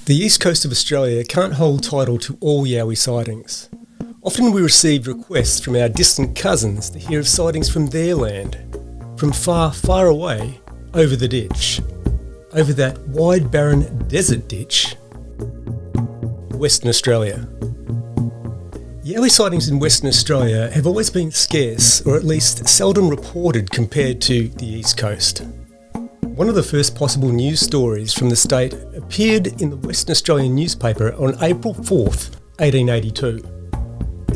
The east coast of Australia can't hold title to all Yowie sightings. Often we receive requests from our distant cousins to hear of sightings from their land, from far, far away, over the ditch, over that wide barren desert ditch, Western Australia. Yowie sightings in Western Australia have always been scarce, or at least seldom reported compared to the east coast. One of the first possible news stories from the state appeared in the Western Australian newspaper on April 4th, 1882,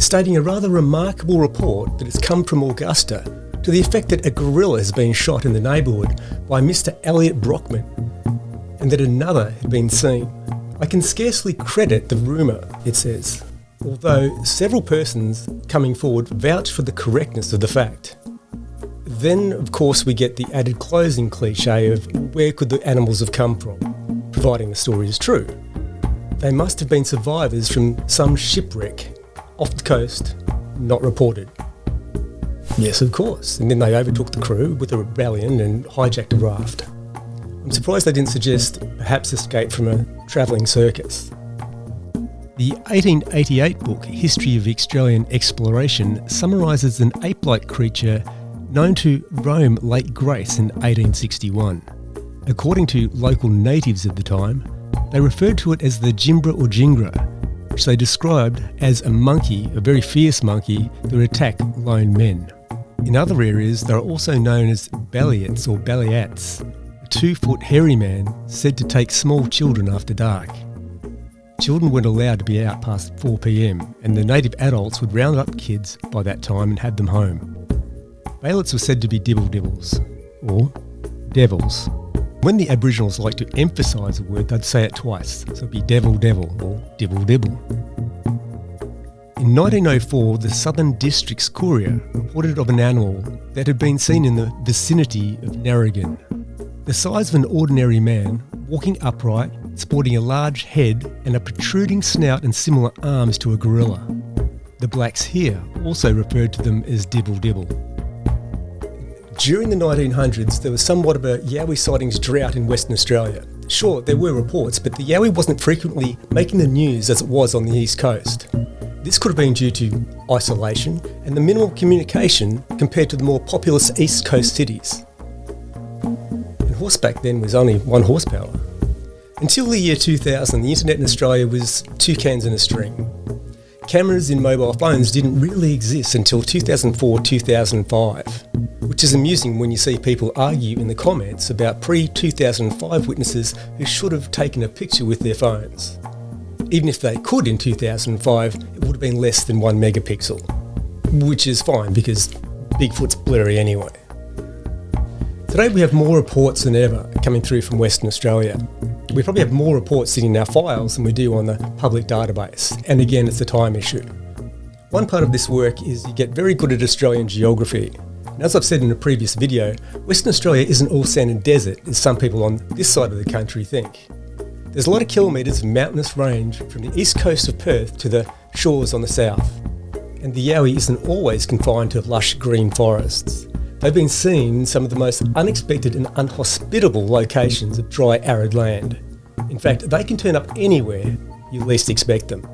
stating a rather remarkable report that has come from Augusta to the effect that a gorilla has been shot in the neighbourhood by Mr. Elliot Brockman, and that another had been seen. I can scarcely credit the rumour, it says, although several persons coming forward vouch for the correctness of the fact. Then, of course, we get the added closing cliche of where could the animals have come from, providing the story is true. They must have been survivors from some shipwreck off the coast, not reported. Yes, of course, and then they overtook the crew with a rebellion and hijacked a raft. I'm surprised they didn't suggest perhaps escape from a travelling circus. The 1888 book History of Australian Exploration summarises an ape-like creature known to roam Lake Grace in 1861. According to local natives at the time, they referred to it as the Jimbra or Jingra, which they described as a monkey, a very fierce monkey, that would attack lone men. In other areas, they are also known as Balliots or Balliats, a 2-foot hairy man said to take small children after dark. Children weren't allowed to be out past 4 p.m, and the native adults would round up kids by that time and have them home. Baliots were said to be dibble-dibbles, or devils. When the Aboriginals like to emphasise a word, they'd say it twice, so it'd be devil-devil or dibble-dibble. In 1904, the Southern District's Courier reported of an animal that had been seen in the vicinity of Narragain. The size of an ordinary man, walking upright, sporting a large head and a protruding snout and similar arms to a gorilla. The blacks here also referred to them as dibble-dibble. During the 1900s, there was somewhat of a Yowie sightings drought in Western Australia. Sure, there were reports, but the Yowie wasn't frequently making the news as it was on the east coast. This could have been due to isolation and the minimal communication compared to the more populous east coast cities. And horseback then was only 1 horsepower. Until the year 2000, the internet in Australia was 2 cans in a string. Cameras in mobile phones didn't really exist until 2004-2005, which is amusing when you see people argue in the comments about pre-2005 witnesses who should have taken a picture with their phones. Even if they could in 2005, it would have been less than 1 megapixel, which is fine because Bigfoot's blurry anyway. Today we have more reports than ever coming through from Western Australia. We probably have more reports sitting in our files than we do on the public database, and again it's a time issue. One part of this work is you get very good at Australian geography. And as I've said in a previous video, Western Australia isn't all sand and desert as some people on this side of the country think. There's a lot of kilometres of mountainous range from the east coast of Perth to the shores on the south. And the Yowie isn't always confined to lush green forests. They've been seen in some of the most unexpected and unhospitable locations of dry, arid land. In fact, they can turn up anywhere you least expect them.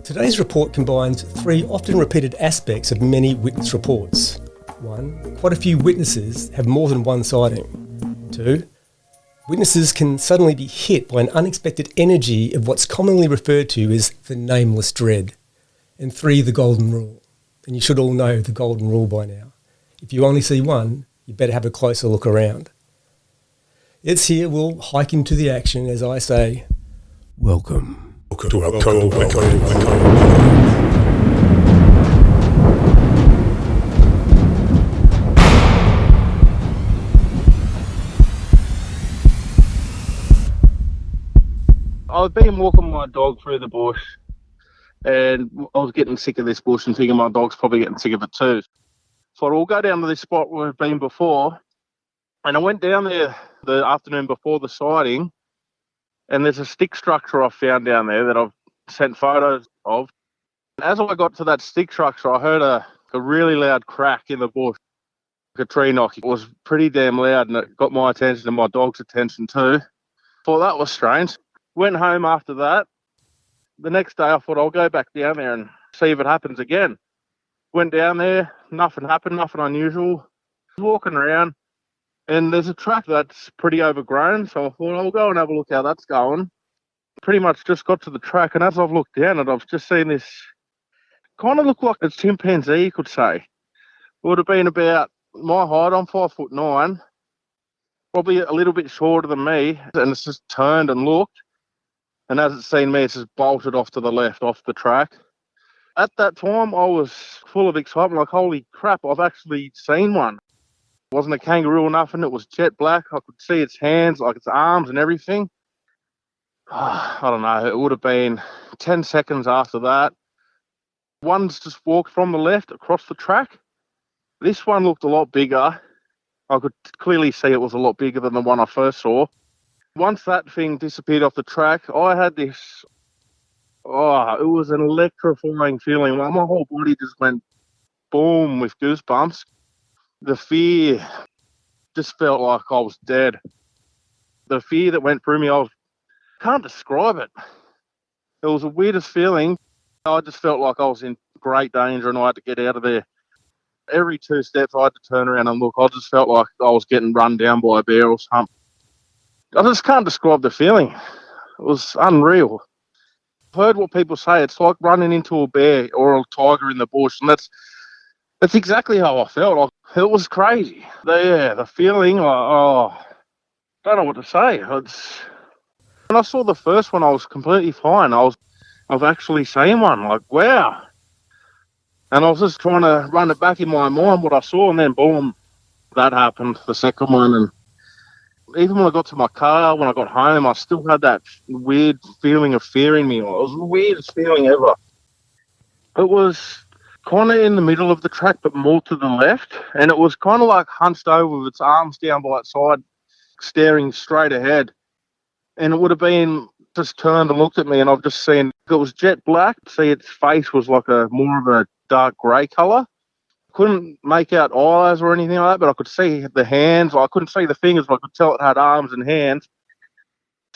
Today's report combines 3 often repeated aspects of many witness reports. 1. Quite a few witnesses have more than one sighting. 2. Witnesses can suddenly be hit by an unexpected energy of what's commonly referred to as the Nameless Dread. And 3. The Golden Rule. And you should all know the Golden Rule by now. If you only see one, you better have a closer look around. It's here, we'll hike into the action as I say, welcome to Alcoa. I've been walking my dog through the bush and I was getting sick of this bush and thinking my dog's probably getting sick of it too. So I'll go down to this spot where we've been before, and I went down there the afternoon before the sighting, and there's a stick structure I found down there that I've sent photos of. As I got to that stick structure, I heard a really loud crack in the bush, like a tree knock. It was pretty damn loud, and it got my attention and my dog's attention too. Thought that was strange. Went home after that. The next day I thought I'll go back down there and see if it happens again. Went down there, nothing happened, nothing unusual. Walking around, and there's a track that's pretty overgrown, so I thought I'll go and have a look how that's going. Pretty much just got to the track, and as I've looked down it, I've just seen this kind of look like a chimpanzee, you could say. It would have been about my height. I'm 5'9", probably a little bit shorter than me, and it's just turned and looked, and as it's seen me, it's just bolted off to the left, off the track. At that time, I was full of excitement, like, holy crap, I've actually seen one. It wasn't a kangaroo or nothing, it was jet black. I could see its hands, like its arms and everything. I don't know, it would have been 10 seconds after that. One's just walked from the left across the track. This one looked a lot bigger. I could clearly see it was a lot bigger than the one I first saw. Once that thing disappeared off the track, I had this, it was an electrifying feeling. Like my whole body just went boom with goosebumps. The fear just felt like I was dead. The fear that went through me, can't describe it. It was the weirdest feeling. I just felt like I was in great danger and I had to get out of there. Every 2 steps I had to turn around and look. I just felt like I was getting run down by a bear or something. I just can't describe the feeling. It was unreal. I've heard what people say. It's like running into a bear or a tiger in the bush, and that's exactly how I felt. It was crazy. The feeling, I don't know what to say. When I saw the first one, I was completely fine. I've actually seen one. Like, wow. And I was just trying to run it back in my mind, what I saw, and then boom, that happened, the second one. And even when I got to my car, when I got home, I still had that weird feeling of fear in me. It was the weirdest feeling ever. It was kind of in the middle of the track, but more to the left. And it was kind of like hunched over with its arms down by its side, staring straight ahead. And it would have been just turned and looked at me, and I've just seen it was jet black. See, its face was like more of a dark grey colour. Couldn't make out eyes or anything like that, but I could see the hands. I couldn't see the fingers, but I could tell it had arms and hands.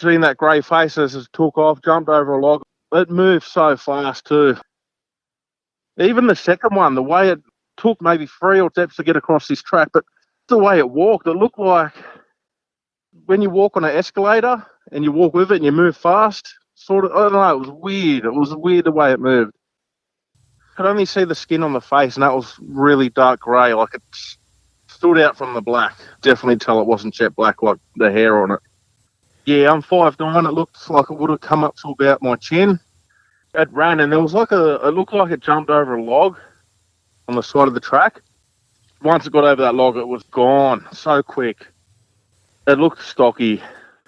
Seeing that grey face as it took off, jumped over a log. It moved so fast too. Even the second one, the way it took maybe 3 or steps to get across this track, but the way it walked, it looked like when you walk on an escalator and you walk with it and you move fast, sort of, I don't know, it was weird. It was weird the way it moved. I could only see the skin on the face, and that was really dark grey, like it stood out from the black. Definitely tell it wasn't jet black, like the hair on it. Yeah, I'm 5'9". It looked like it would have come up to about my chin. It ran, and there was like it looked like it jumped over a log on the side of the track. Once it got over that log, it was gone so quick. It looked stocky.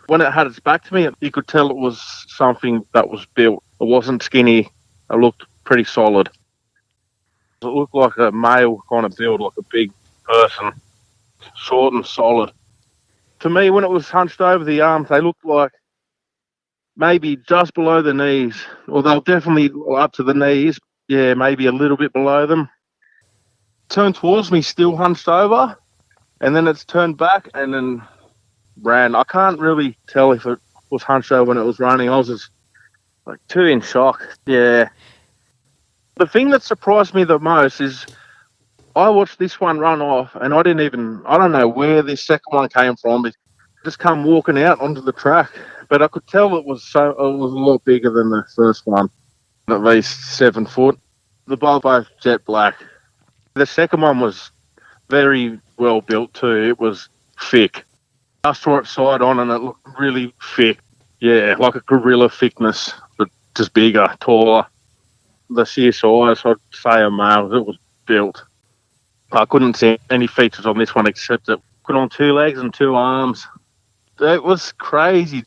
When it had its back to me, you could tell it was something that was built. It wasn't skinny. It looked pretty solid. It looked like a male kind of build, like a big person, short and solid. To me, when it was hunched over the arms, they looked like maybe just below the knees, or they were definitely up to the knees. Yeah, maybe a little bit below them. Turned towards me, still hunched over, and then it's turned back and then ran. I can't really tell if it was hunched over when it was running. I was just like too in shock. Yeah. The thing that surprised me the most is I watched this one run off, and I don't know where this second one came from. It just come walking out onto the track, but I could tell it was a lot bigger than the first one, at least 7 foot. They're both jet black. The second one was very well built too. It was thick. I saw it side on, and it looked really thick. Yeah, like a gorilla thickness, but just bigger, taller. The sheer size, I'd say a male. It was built. I couldn't see any features on this one except it put on 2 legs and 2 arms. It was crazy.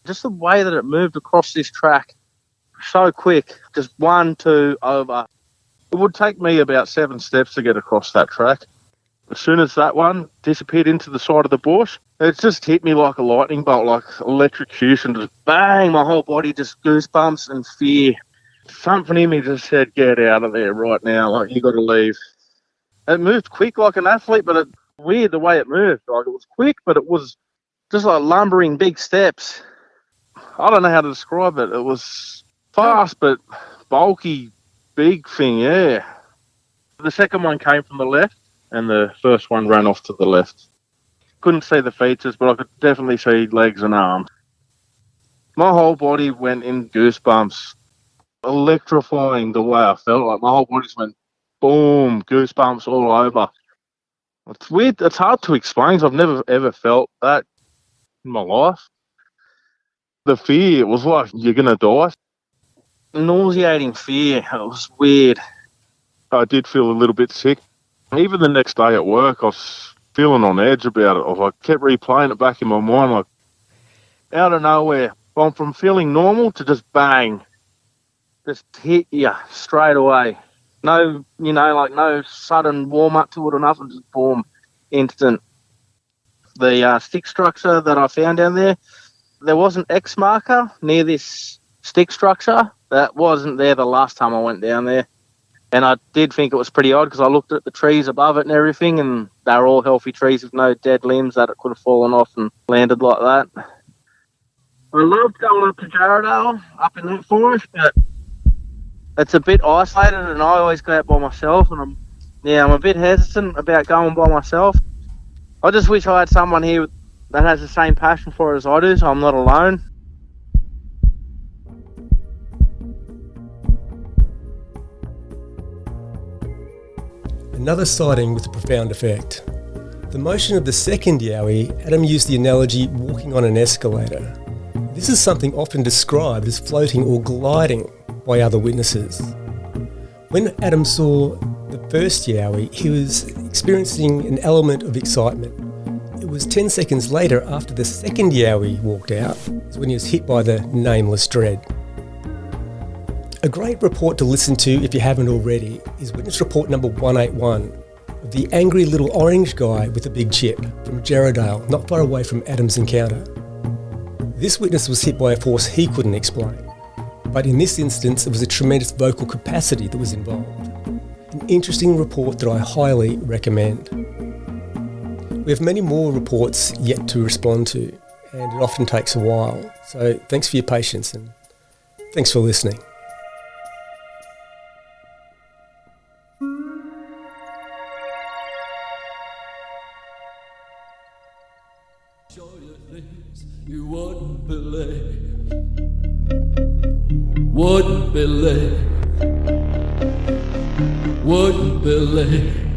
Just the way that it moved across this track, so quick. Just 1, 2, over. It would take me about 7 steps to get across that track. As soon as that one disappeared into the side of the bush, it just hit me like a lightning bolt, like electrocution. Just bang, my whole body just goosebumps and fear. Something in me just said, get out of there right now, like you got to leave. It moved quick like an athlete, but weird the way it moved. Like it was quick, but it was just like lumbering big steps. I don't know how to describe it. It was fast but bulky, big thing, yeah. The second one came from the left, and the first one ran off to the left. Couldn't see the features, but I could definitely see legs and arms. My whole body went in goosebumps, electrifying the way I felt. Like my whole body just went boom, goosebumps all over. It's weird. It's hard to explain. 'Cause I've never ever felt that in my life. The fear, it was like you're gonna die. Nauseating fear. It was weird. I did feel a little bit sick. Even the next day at work, I was feeling on edge about it. I was like, kept replaying it back in my mind, like out of nowhere. Gone from feeling normal to just bang, just hit you straight away. No, like no sudden warm up to it or nothing. Just boom, instant. The stick structure that I found down there was an X marker near this stick structure that wasn't there the last time I went down there. And I did think it was pretty odd because I looked at the trees above it and everything, and they were all healthy trees with no dead limbs that it could have fallen off and landed like that. I loved going up to Jarrahdale, up in that forest, but it's a bit isolated, and I always go out by myself, and I'm a bit hesitant about going by myself. I just wish I had someone here that has the same passion for it as I do, so I'm not alone. Another sighting with a profound effect. The motion of the second Yowie, Adam used the analogy walking on an escalator. This is something often described as floating or gliding by other witnesses. When Adam saw the first Yowie, he was experiencing an element of excitement. It was 10 seconds later, after the second Yowie walked out, when he was hit by the Nameless Dread. A great report to listen to, if you haven't already, is witness report number 181 of the angry little orange guy with a big chip from Jarrahdale, not far away from Adam's encounter. This witness was hit by a force he couldn't explain, but in this instance it was a tremendous vocal capacity that was involved. An interesting report that I highly recommend. We have many more reports yet to respond to, and it often takes a while, so thanks for your patience and thanks for listening. You wouldn't believe, wouldn't believe, wouldn't believe.